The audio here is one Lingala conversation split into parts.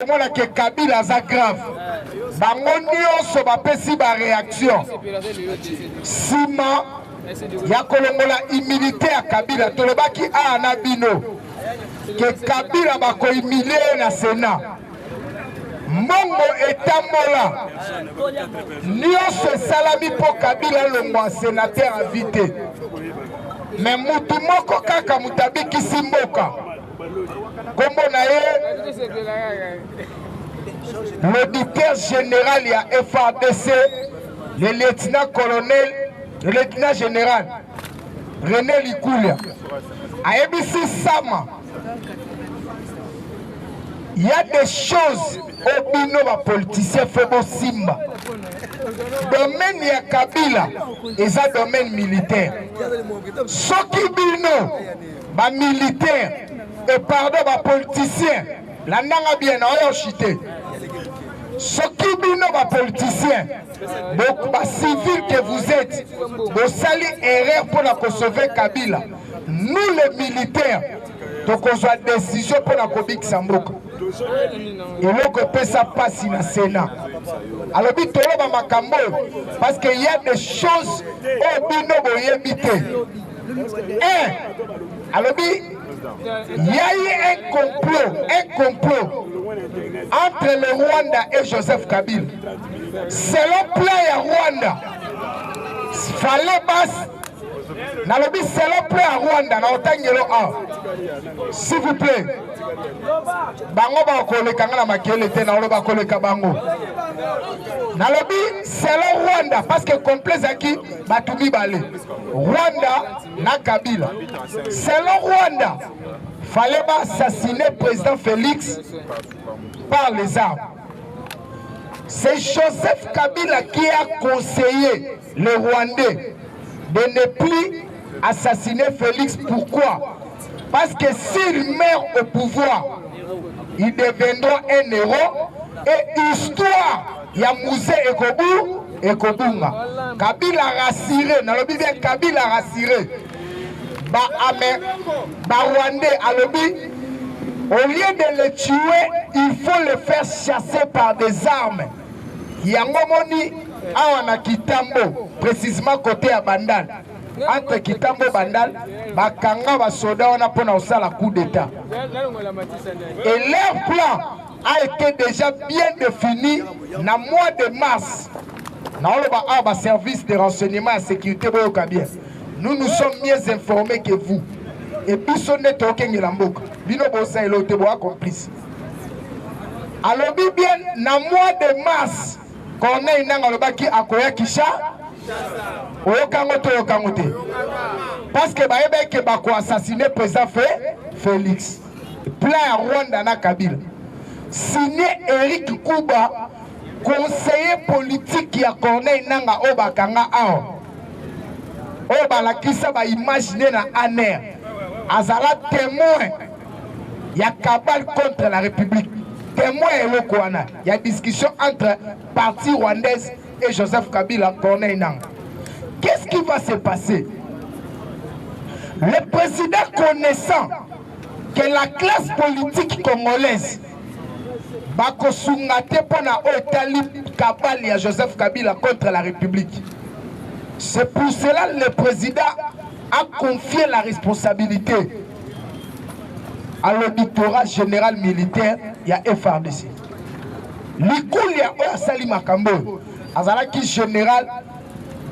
Mona ke Kabila za grave. Bango nyonso bapesi ba réaction. Sima ya kolongola immunité ya Kabila tolobaki ana bino ke Kabila bako humilier na Sénat. Mongo etambola nyonso esalami po Kabila longwa sénateur invité. Mais mutu moko kaka mutabiki simboka. Kombo na ye l'auditeur général ya FARDC, le lieutenant-colonel, le lieutenant général René Likoulia. A ABC Sama, il y a des choses au bino ba politicien Febo Simba. Domaine ya Kabila, et un domaine militaire. Soki bino ba militaire et pardon ba politicien, la nanga bien na chité. Soki bino ba politicien, donc ba civil que vous êtes, vous sali erreur pour la sauver Kabila. Nous les militaires, donc on a décision pour la Kobik Samboka. Et l'autre peut ça passer dans le Sénat. Alors, parce qu'il y a des choses au bino boyebité. Alors, il y a eu un complot entre le Rwanda et Joseph Kabila. Selon plan ya Rwanda, fallait basse. Nalobi selon plan ya Rwanda, na otangelo a. S'il vous plaît. Bango ba koleka ngala makele te na oloba koleka bango. Nalobi selon Rwanda parce que complexe aki batumi balé. Rwanda na Kabila. Selon Rwanda, fallait pas assassiner le président Félix par les armes. C'est Joseph Kabila qui a conseillé les Rwandais de ne plus assassiner Félix. Pourquoi? Parce que s'il meurt au pouvoir, ils deviendront un héros et histoire, il y a Mousé et Kobunga. Kabila rassuré, nalobi bien Kabila rassuré. Rwandais, alobi, au lieu de le tuer, il faut le faire chasser par des armes. Yangomoni, awana Kitambo, précisément côté à Bandal. Entre Kitambo Bandal, bakanga basoda on a pour la coup d'état. Et leur plan a été déjà bien défini dans le mois de mars. Dans le service de renseignement et sécurité, nous nous sommes mieux informés que vous. Et puis son net aucun lambouk. Bino bossa et l'autre bois complice. Alors bien, dans le mois de mars, qu'on a une angolobaki à Koya Kisha. Parce que Bako assassiné le président Félix. Plan Rwanda na Kabila. Signé Eric Kuba, conseiller politique qui a Corneille Nanga Obakanga Ao. Obala Kisa va imaginer na Aner. Azala témoin. Il y a cabale contre la République. Témoin et le Kouana. Il y a discussion entre parti rwandaise et Joseph Kabila, Corneille Nang. Qu'est-ce qui va se passer? Le président connaissant que la classe politique congolaise va kosungate pona otali kabali à Joseph Kabila contre la République. C'est pour cela que le président a confié la responsabilité à l'auditorat général militaire, il y a FARDC. Likoulia Oasali Makambo. Azalaki général,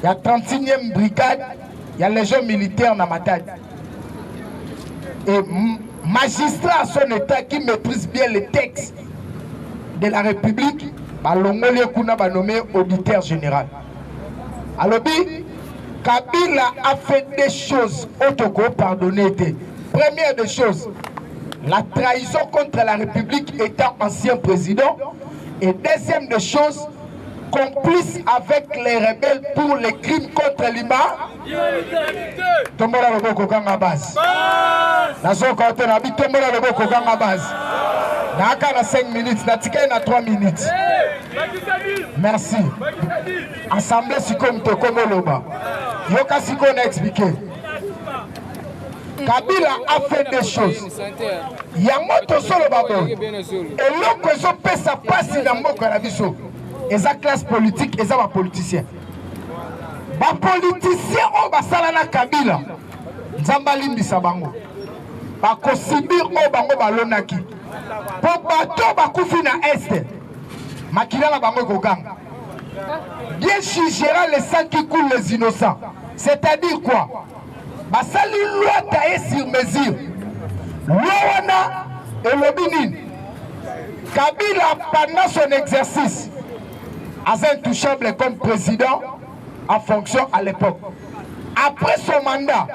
il y a 36e brigade, il y a légion militaire dans Matadi. Et magistrat à son état qui maîtrise bien les textes de la République, Balongole Kuna va nommer auditeur général. Alors, Kabila a fait des choses autoco pardonnées. Première des choses, la trahison contre la République étant ancien président. Et deuxième des choses, complice avec les rebelles pour les crimes contre l'humain. Tombola Loboko Kanga base. Nazo Kote Nabi Tombola Loboko Kanga base. Naka na 5 minutes, Natika na 3 minutes. Merci. Assemblée Sikom Tokomo Loba. Yoka Siko na expliqué. Kabila a fait des choses. Yamoto solo babo. Et l'autre ils ont fait sa passe dans Moko na biso. Et sa classe politique et ça va politicien. Ba politicien o basala na Kabila. Nzamba limbisa bango. Ba kosibir o bango balonaki. Po bato bakufi na est. Makila la bango kokanga. Bien jugera les sangs qui coulent les innocents. C'est-à-dire quoi? Basali loi taillée sur mesure. Loi et l'obinin. Kabila, pendant son exercice, est intouchable comme président en fonction à l'époque. Après son mandat,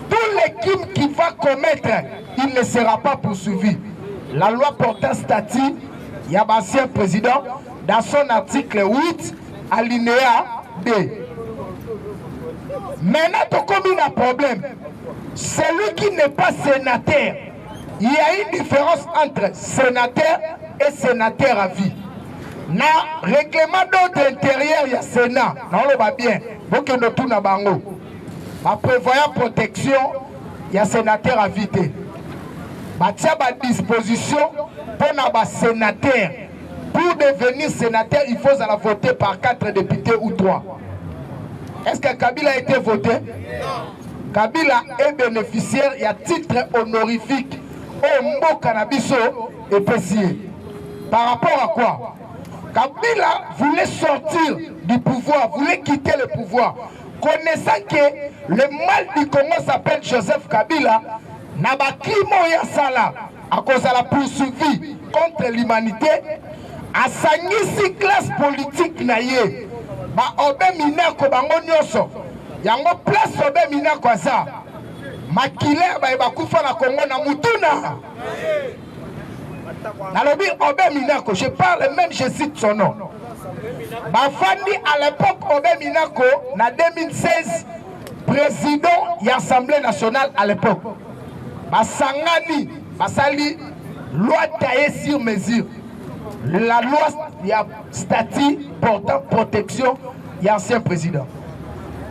tout l'équipe qui va commettre, il ne sera pas poursuivi. La loi portant statut, il y a l'ancien président, dans son article 8, alinéa B. Maintenant, comme il y a un problème, celui qui n'est pas sénateur, il y a une différence entre sénateur et sénateur à vie. Dans le règlement d'ordre intérieur, il y a Sénat. Non, on va bien. Donc, nous tout na bango. En prévoyant protection, il y a sénateur à vie. Il y a une disposition pour les sénateurs. Pour devenir sénateur, il faut voter par 4 députés ou 3. Est-ce que Kabila a été voté? Non. Kabila est bénéficiaire, il y a titre honorifique au mot cannabiso et pessier. Par rapport à quoi? Kabila voulait sortir du pouvoir, voulait quitter le pouvoir. Connaissant que le mal du Congo s'appelle Joseph Kabila, n'a pas sala à cause de la poursuivi contre l'humanité, à sa classe politique naïe. Ba obe minako bango nyonso yango place obe minako aza makile ba kufa na Congo na mutuna nalobi obe minako, je parle même, je cite son nom. Ba fandi à l'époque obe minako na 2016 président de l'Assemblée nationale à l'époque ba sangani basali loi taillée sur mesure. La loi, il y a statut portant protection, il y a ancien président.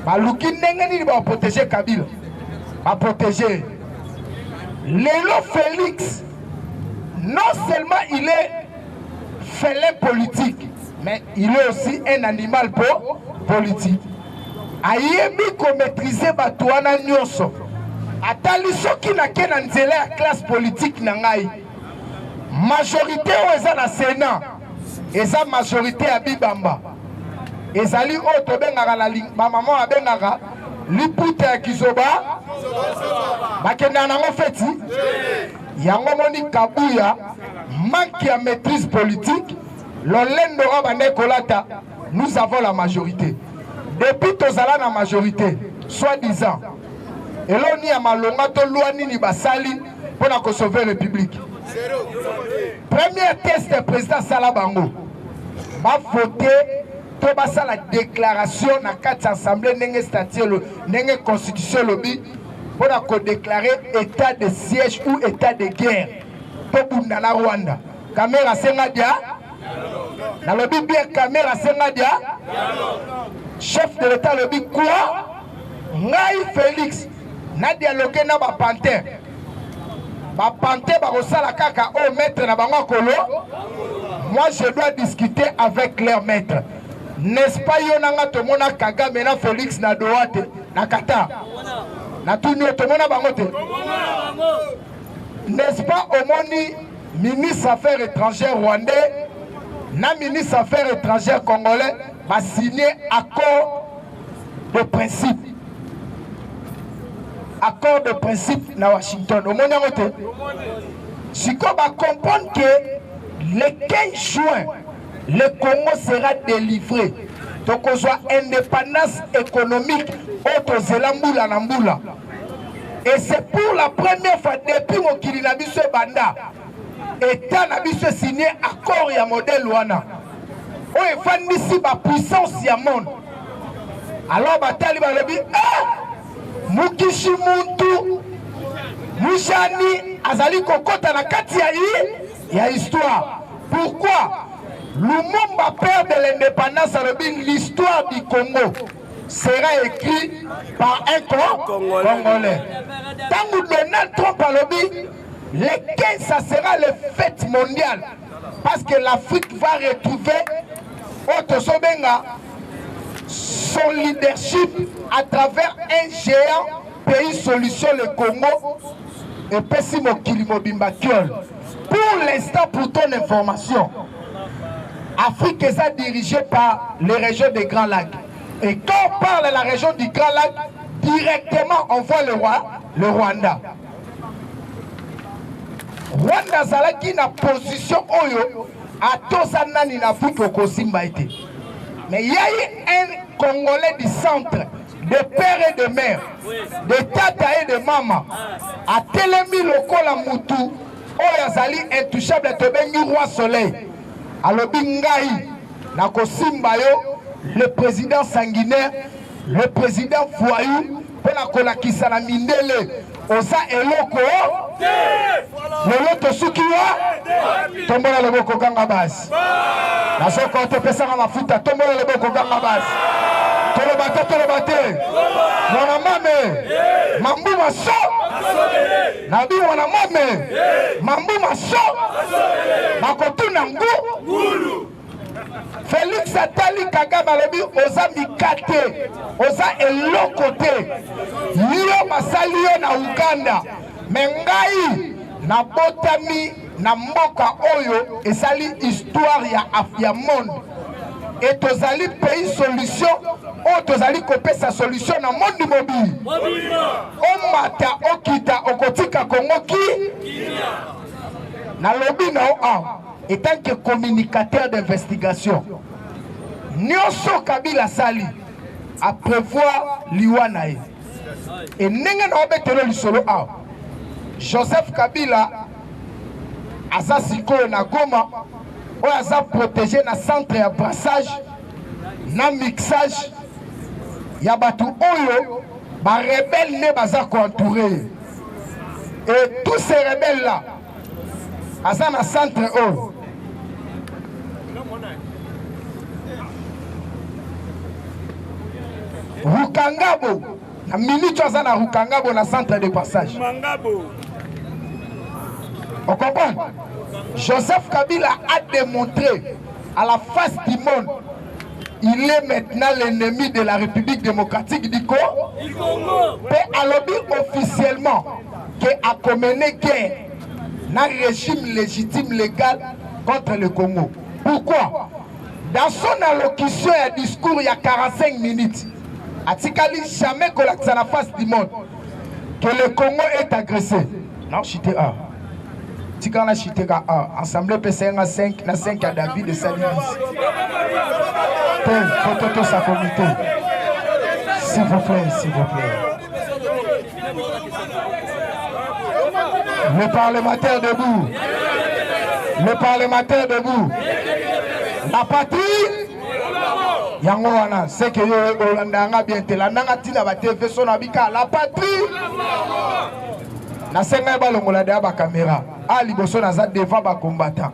Balouki Nengeni va protéger Kabila. Va protéger. Lélo Félix, non seulement il est félin politique, mais il est aussi un animal politique. Ayebi ko maîtriser Batouana Nyoso. Atali soki na kena nzela la classe politique nangai. Majorité aux dans le Sénat, et sa majorité à Bibamba. Et ça lui auto bengara la maman a bengara, l'ipute à Kizoba, Bakena nango feti, yango moni Kabuya, manque à maîtrise politique, l'olendo rabane kolata, nous avons la majorité. Depuis tozala la majorité, soi-disant, et l'on y a malonga to luani ni basali pour sauver la République. Premier test du président Salabango va voter pour la déclaration dans 4 assemblées n'enge statut n'enge constitution lobby pour déclarer état de siège ou état de guerre pour Bundana Rwanda. Caméra Sengadia, dans le lobby bien caméra Sengadia, chef de l'état lobby quoi? Ngai Félix n'a dialogué na ba pantin. Ba pantin ba kosala kaka o maître na bango kolo. Moi je dois discuter avec leur maître. N'est-ce pas yonanga to mona Kagame na Félix na doate na kata. Na tuni to mona bango te. N'est-ce pas au moni ministre affaires étrangères rwandais na ministre affaires étrangères congolais va signer accord de principe. Accord de principe na Washington. Au monde côté. Si on va comprendre que le 15 juin, le Congo sera délivré. Donc on soit indépendance économique autre Zélambula Namboula. Et c'est pour la première fois depuis mon Kirinabiso Banda. État Nabiso signé accord ya modèle Wana. On est fan d'ici ba puissance ya monde. Alors batali ba lebi Mukishi Muntu Mujani Azali Kokota na kati ya histoire. Pourquoi? Lumumba père de l'indépendance a l'histoire du Congo sera écrit par un Congolais. Tant que Donald Trump a lobby, les 15, ça sera le fête mondiale. Parce que l'Afrique va retrouver son leadership à travers un géant pays solution, le Congo, et Pessimo Kilimobimba Kiol. Pour l'instant, pour ton information, Afrique est dirigée par les régions des Grands Lacs. Et quand on parle de la région du Grand Lac, directement on voit le Rwanda. Rwanda Zalaki na position Oyo à Tosanani na Fuko Simba été. Mais il y a eu un Congolais du centre, de père et de mère, de tata et de maman, à Telemi Lokola Moutou, Oyazali intouchable Tobengi Roi Soleil, à l'Obingaï, Nako Simbayo, le président sanguinaire, le président voyou, pour la Kolakisa la Mindele, Osa Eloko, le loto Sukiwa, Tombola le Boko Gangabas. La Sokote Pesara Mafuta, Tombola le Boko Gangabas. Tolobate, Mwana Mame, Mambu Maso, Nabi Mwana Mame, Mambu Maso, Makotu Nangu, Félix Atali Kagame alobi oza mikate, oza elokote, yo masali yo na Uganda, mengai na botami na mboka oyo esali histoire ya monde. Et tozali pays solution, o tozali kopesa solution na monde mobile. Omata okita okotika Congo ki na lobi na o étant que communicateur d'investigation. Nyonso Kabila Sali à prévoir Liwanae. Et n'engue na obetelo lisolo a. Joseph Kabila aza sikoyo na Goma, oyo aza protégé na centre ya brassage, na mixage ya batu oyo ba rebelle ne baza entouré. Et tous ces rebelles là aza na centre oyo. Rukangabo, na minute aza na Rukangabo na centre de passage. On comprend? Joseph Kabila a démontré à la face du monde, il est maintenant l'ennemi de la République démocratique du Congo. Et a lobby officiellement qu'il a commené guerre dans un régime légitime légal contre le Congo. Pourquoi? Dans son allocution et discours il y a 45 minutes, Atikali jamais collecté à la face du monde que le Congo est agressé. Non, chité A. Tikana chité A. Assemblée PCNA 5, na 5 à David de Salinis. Photo sa comité. S'il vous plaît, s'il vous plaît. Le parlementaire debout. Le parlementaire debout. La patrie. Yango wana c'est que yo olandanga bien te landanga tina ba TV so na bika la patrie na senga ba longola da ba caméra a liboso na za devant ba combattant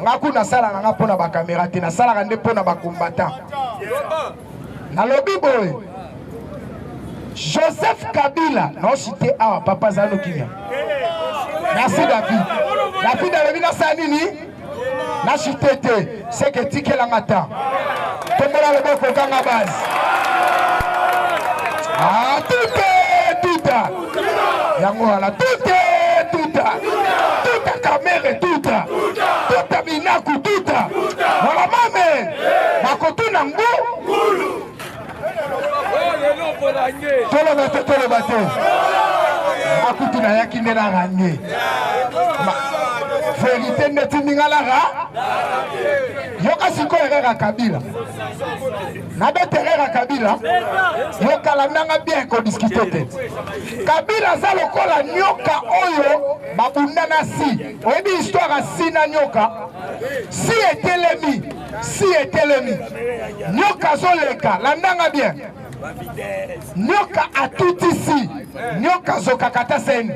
ngaku na sala nga pona ba caméra te na sala ka nde pona ba combattant na lobi boy Joseph Kabila no cité a papa Zano Kinya. Merci David. David a lebi na sanini na chitete c'est que tike la ngata tombola le boko kanga base tout yango ala tout caméra tout binaku tout wala mame makotu nangu tolo bate akutu na yaki ndena range vérité netiningalaga yoka siko erera Kabila na beterera Kabila yoka la nanga bien ko discuter te Kabila za lokola nyoka oyo babunda na si oyebi histoire si na nyoka si etelemi nyoka zoleka la nanga bien nyoka atuti si nyoka zokakata seni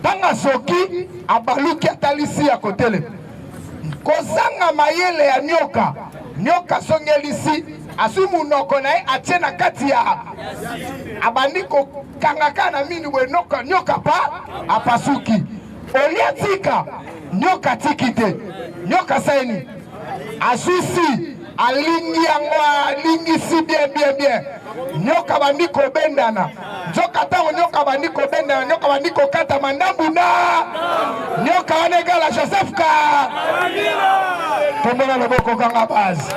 tanga soki abaluki atalisi ya kotele kozanga mayele ya nyoka songeli si asu munoko na ye atie na kati ya abandi kokangaka na mini boye nyoka pa apasuki olia tika nyoka tiki te nyoka saini asusi alingi yango alingisi bien nyoka bandi kobendana nzoka tango nyoka bandi kobendana nyoka bandi kokata mandambu na nyoka wana egala Joseph ka tombona loboko kanga base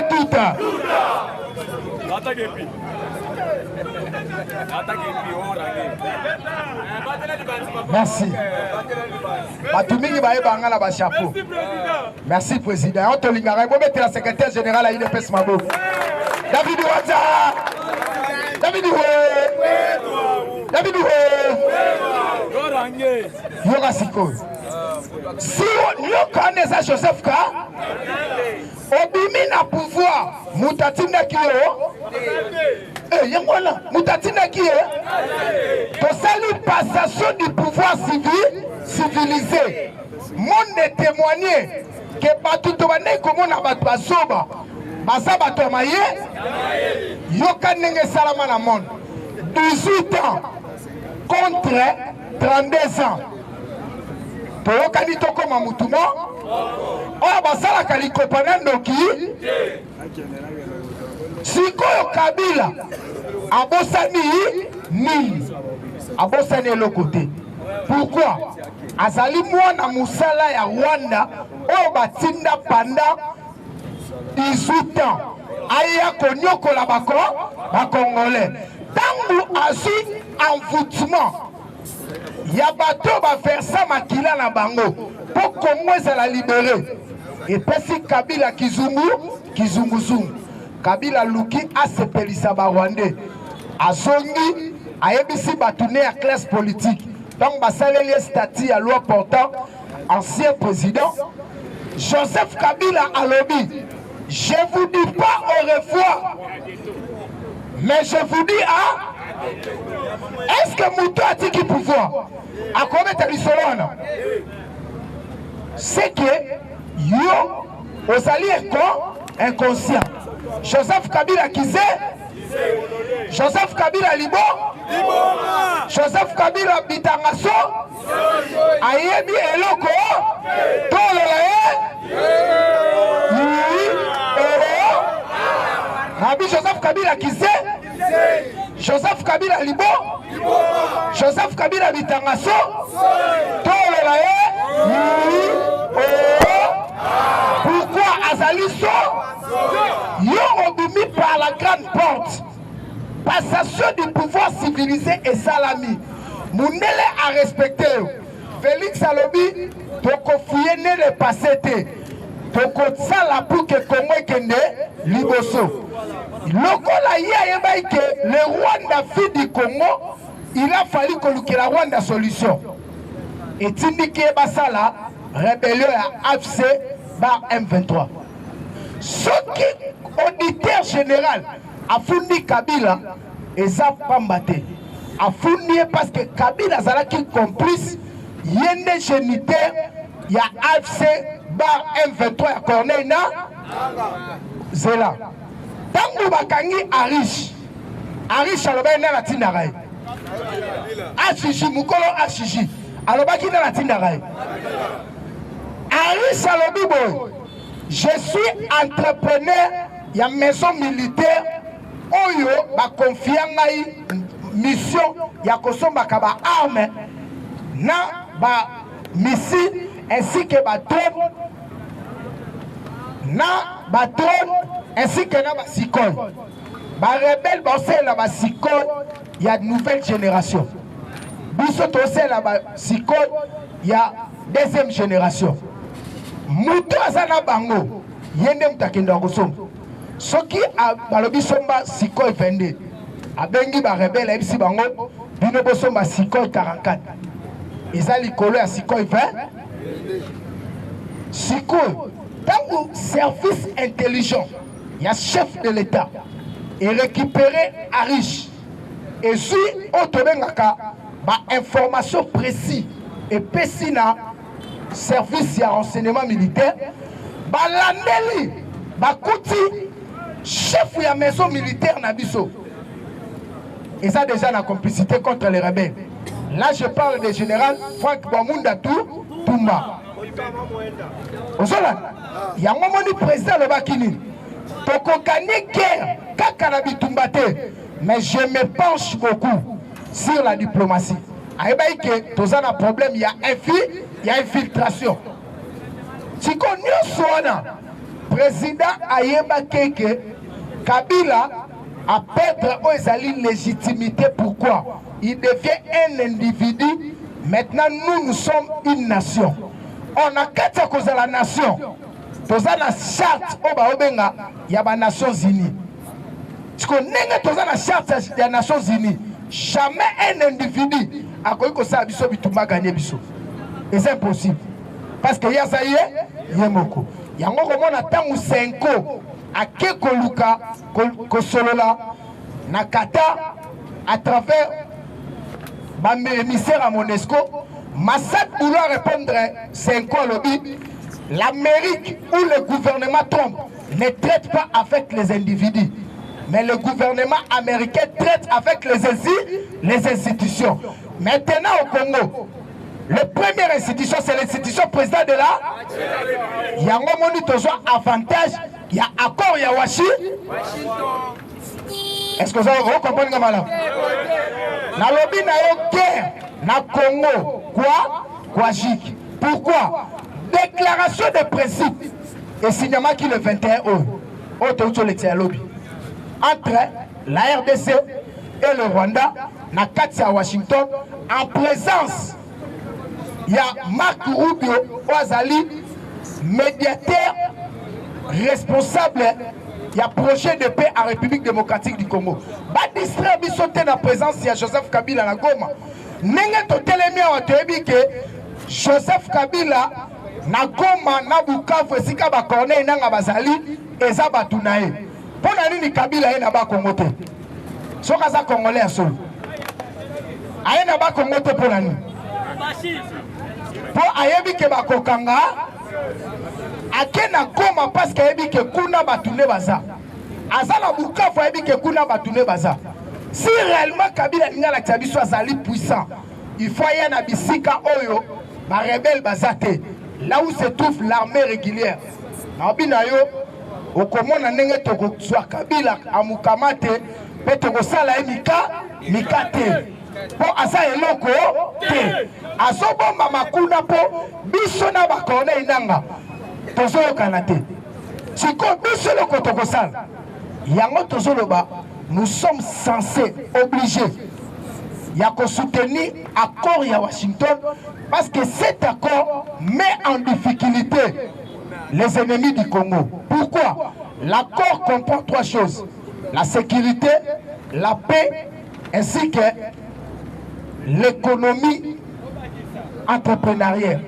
tuta merci batumingi bayebanga na chapeau. Merci président on tolingaka bo metela secrétaire général à UDPS Mabo David Waza David yoka siko si yoka neza Joseph ka obimi na pouvoir mutatina kiyo yengwana mutatina kiyo tosali passation du pouvoir civilisé monde témoigner que bato to bane komona bato basoba basa bato maye yoka ndenge salama na monde 18 ans contre 32 ans toyokani tokoma mutuma oyo basalaka likopana ndoki sikoyo Kabila abosani nini abosani eloko te. Pourquoi azali mwana musala ya Rwanda oyo batinda pendant 18 ans aya konyokola bakongolais tangu azwi envoûtement ya bato baversa makila na bango po Kongo ezala libéré epesi Kabila kizunguzungu Kabila luki asepelisa barwandais azongi ayebisi batune ya classe politique donc basaleli statut ya loi portant ancien président Joseph Kabila alobi je vous dis pas au revoir mais je vous dis est-ce que Mouto a dit qu'il pouvoir à combien de c'est que yo osali inconscient Joseph Kabila qui sait Joseph Kabila libo Joseph Kabila bitangaso ayebi eloko tolola Rabbi Joseph Kabila qui sait Joseph Kabila libo Joseph Kabila bitangaso tolola pourquoi azaliso yo obimi par la grande porte passation du pouvoir civilisé et salami Mundele a respecté Félix alobi toko fouiller le passé te toko sala pour que Congo kende liboso lokola yeba que le Rwanda fille du Congo il a fallu que la Rwanda solution et tindiki basala rébellion à AFC bar M23 ce qui auditeur général a fourni Kabila et ça pambate a fourni parce que Kabila zalaki complice yende géniteur ya AFC bar M23 ya Corneille na Zela tangu bakangi Arish aloba na latina rai Ashishi mukolo Ashishi alobaki na latina rai Arish alobi boy je suis entrepreneur ya maison militaire oyo ba confia ngai mission ya kosombaka ba arme na ba missile ainsi que ba drone ainsi que na ba sikol ba rebelle bosela ba sikol ya nouvelle génération biso tosela ba sikol ya deuxième génération mutu azana bango yende mutakenda kosomba soki balobi somba sikol 22 abengi ba rebelle ebisi bango bino bosomba sikol 44 eza likolo ya sikol 20 sikol tango service intelligent ya chef de l'état et récupérer Arish et si otobengaka ba information précis et pesina service ya renseignement militaire balandeli bakuti chef ya maison militaire na biso. Et ça déjà la complicité contre les rebelles. Là je parle du général Frank Bamunda Toumba. Ozola, il y a un moment du président le Bakini. Toko gagner guerre, kakanabi Tumbate. Mais je me penche beaucoup sur la diplomatie. Aïbaïke, tous un problème, il y a infiltration. Si on y président Ayeba Keke, Kabila a perdre aux légitimité. Pourquoi? Il devient un individu. Maintenant, nous sommes une nation. On a quatre causes à la nation. Tous la charte il y a les Nations Unies. Si on a la charte des Nations Unies, jamais un individu a gagné. Et c'est impossible. Parce que ya saye yemoko yango komona tangu 5 ans akeko luka ko solola nakata à travers émissaire à Monesco Massad vouloir répondre 5 ans lobby l'Amérique ou le gouvernement Trump ne traite pas avec les individus mais le gouvernement américain traite avec les institutions. Maintenant au Congo, la première institution, c'est l'institution président de la. Il y a un moment où avantage, il y a accord, il y a Washington. Est-ce que vous comprenez comment là? Dans le lobby, il y a guerre, dans le Congo, quoi? Pourquoi? Déclaration de principe. Et signement qui le 21 lobby. Entre la RDC et le Rwanda, na Katia Washington, en présence. Il y a Marc Rubio Ouazali, médiateur responsable. Il y a projet de paix en République démocratique du Congo. Il y a la présence de Joseph Kabila na Goma. Nenga to telemi a otebi ke Joseph Kabila na Goma na Bukavu esika ba corner nanga bazali eza batu na ye. Pona nini Kabila ye na ba Congo te? Soka za Congolais asolo. Aye na ba Congo te pona nini? Pour ayebi ke bakokanga akena Goma parce que ayebi ke kuna batune baza azala Bukavu ayebi ke kuna batune baza. Si réellement Kabila ngala tsabiso azali puissant, il faut y na bisika oyo ba rebelle bazate là où se trouve l'armée régulière. Na bina yo okomona ndenge toko zwa Kabila amukamate pe toko sala mikate. Po asa eloko te asobomba makuna po biso na bakone inanga tozoyokana te siko biso loko tokosala yango tozoloba nous sommes censés obligés ya soutenir accord ya Washington parce que cet accord met en difficulté les ennemis du Congo. Pourquoi? L'accord comprend 3 choses: la sécurité, la paix ainsi que l'économie entrepreneuriale.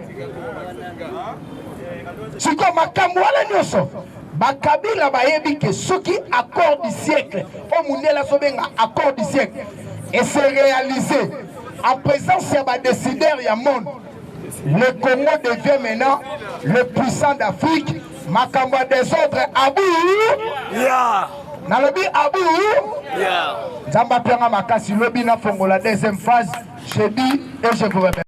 Si comme makambo ala nyoso bakabila bayebi ke soki accord du siècle au munela sobenga accord du siècle et c'est réalisé en présence ya décideurs ya monde, le Congo devient maintenant le puissant d'Afrique. Makambo désordre abou na lobi abou Zamba Pianga Makasi lobi na fongo la deuxième phase. Je dis et je vous répète.